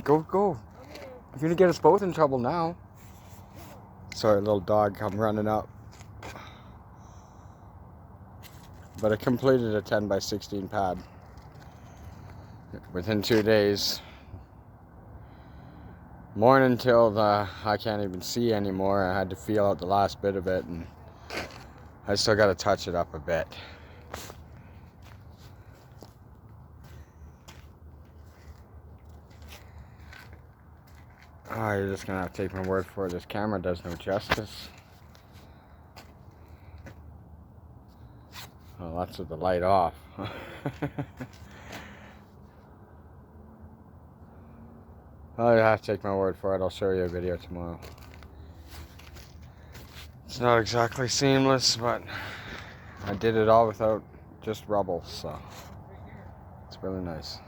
Go. You're gonna get us both in trouble now. Sorry, little dog come running up. But I completed a 10 by 16 pad within 2 days. Morning till I can't even see anymore. I had to feel out the last bit of it, and I still got to touch it up a bit. Oh, you're just gonna have to take my word for it. This camera does no justice. Well, that's with the light off. I'll have to take my word for it. I'll show you a video tomorrow. It's not exactly seamless, but I did it all without just rubble, so it's really nice.